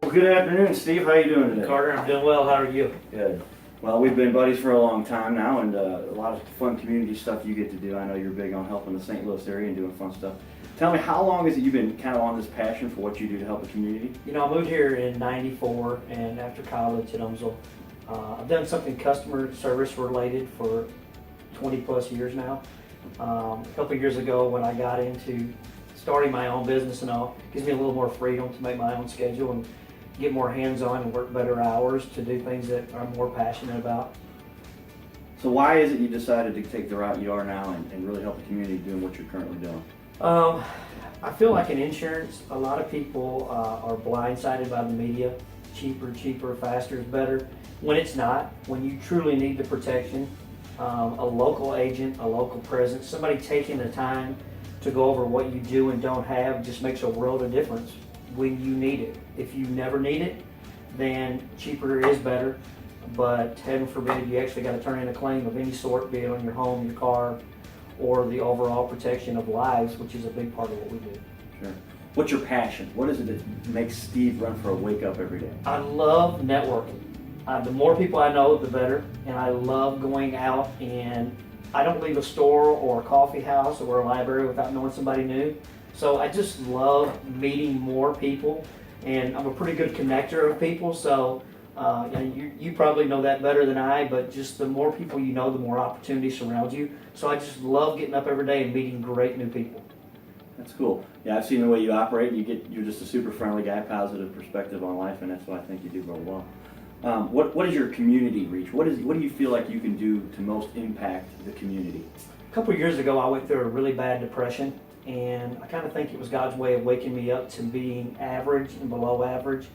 Well, good afternoon, Steve. How you doing today? Carter, I'm doing well. How are you? Good. Well, we've been buddies for a long time now, and a lot of fun community stuff you get to do. I know you're big on helping the St. Louis area and doing fun stuff. Tell me, how long is it you've been kind of on this passion for what you do to help the community? You know, I moved here in '94, and after college at UMSL, I've done something customer service related for 20 plus years now. A couple of years ago, when I got into starting my own business and all, it gives me a little more freedom to make my own schedule and get more hands-on and work better hours to do things that I'm more passionate about. So why is it you decided to take the route you are now and really help the community doing what you're currently doing? I feel like in insurance, a lot of people are blindsided by the media. Cheaper, faster is better. When it's not, when you truly need the protection, a local agent, a local presence, somebody taking the time to go over what you do and don't have just makes a world of difference when you need it. If you never need it, then cheaper is better. But heaven forbid you actually got to turn in a claim of any sort, be it on your home, your car, or the overall protection of lives, which is a big part of what we do. Sure. What's your passion? What is it that makes Steve Renfro wake up every day? I love networking. The more people I know, the better. And I love going out, and I don't leave a store or a coffee house or a library without knowing somebody new. So I just love meeting more people, and I'm a pretty good connector of people. So you probably know that better than I, but just the more people you know, the more opportunities surround you. So I just love getting up every day and meeting great new people. That's cool. Yeah, I've seen the way you operate. You're just a super friendly guy, positive perspective on life, and that's why I think you do real well. What is your community reach? What do you feel like you can do to most impact the community? A couple of years ago, I went through a really bad depression, and I kind of think it was God's way of waking me up to being average and below average.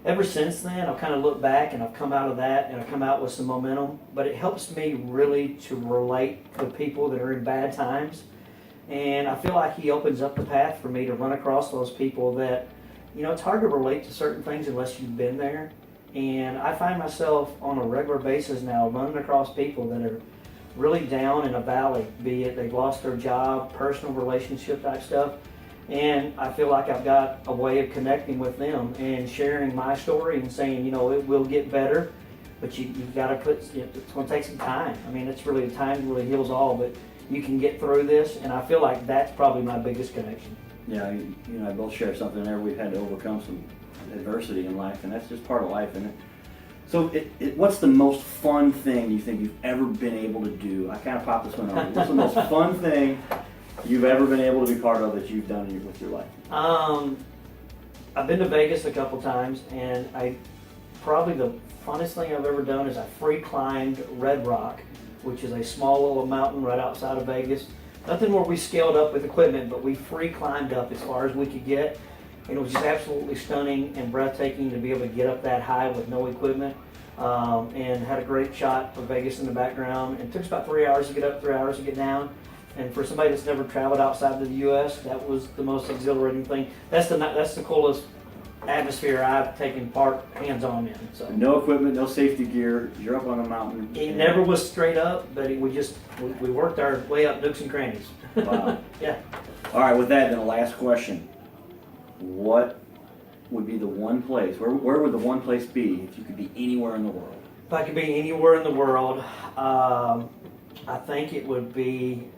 Ever since then, I've kind of looked back and I've come out of that and I've come out with some momentum, but it helps me really to relate to people that are in bad times. And I feel like He opens up the path for me to run across those people that, you know, it's hard to relate to certain things unless you've been there. And I find myself on a regular basis now running across people that are really down in a valley, be it they've lost their job, personal relationship type stuff. And I feel like I've got a way of connecting with them and sharing my story and saying, you know, it will get better, but you've got to it's going to take some time. I mean, it's really time really heals all, but you can get through this, and I feel like that's probably my biggest connection. Yeah, you and I both share something there. We've had to overcome some adversity in life, and that's just part of life, isn't it? So what's the most fun thing you think you've ever been able to do? I kind of popped this one over. What's the most fun thing you've ever been able to be part of that you've done with your life? I've been to Vegas a couple times, and probably the funnest thing I've ever done is I free climbed Red Rock, which is a small little mountain right outside of Vegas. Nothing where we scaled up with equipment, but we free climbed up as far as we could get. And it was just absolutely stunning and breathtaking to be able to get up that high with no equipment. And had a great shot of Vegas in the background. And it took us about 3 hours to get up, 3 hours to get down. And for somebody that's never traveled outside of the U.S., that was the most exhilarating thing. That's the coolest atmosphere I've taken part hands-on in. So no equipment, no safety gear. You're up on a mountain. It never was straight up, but we worked our way up nooks and crannies. Wow. Yeah. All right. With that, then the last question: what would be the one place? Where would the one place be if you could be anywhere in the world? If I could be anywhere in the world, I think it would be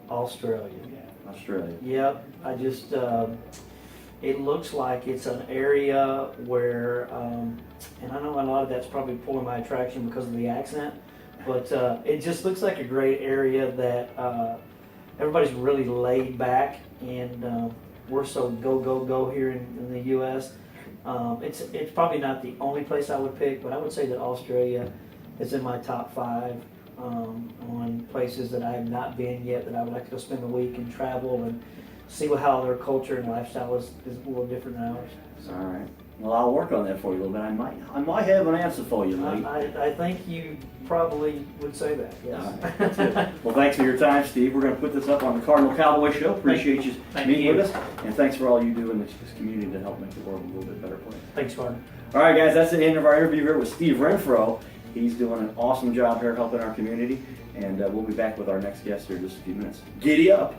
Australia. Australia. Yep. I just, it looks like it's an area where, and I know a lot of that's probably pulling my attraction because of the accent, but it just looks like a great area that everybody's really laid back, and we're so go here in the U.S. It's probably not the only place I would pick, but I would say that Australia is in my top 5 on places that I have not been yet that I would like to go spend a week and travel and see how their culture and lifestyle is a little different than ours. So. All right. Well, I'll work on that for you a little bit. I might have an answer for you, mate. I think you probably would say that, yes. All right, that's it. Well, thanks for your time, Steve. We're going to put this up on the Cardinal Cowboy Show. Appreciate you meeting with us. And thanks for all you do in this community to help make the world a little bit better place. Thanks, Carter. All right, guys, that's the end of our interview here with Steve Renfro. He's doing an awesome job here helping our community. And we'll be back with our next guest here in just a few minutes. Giddy up!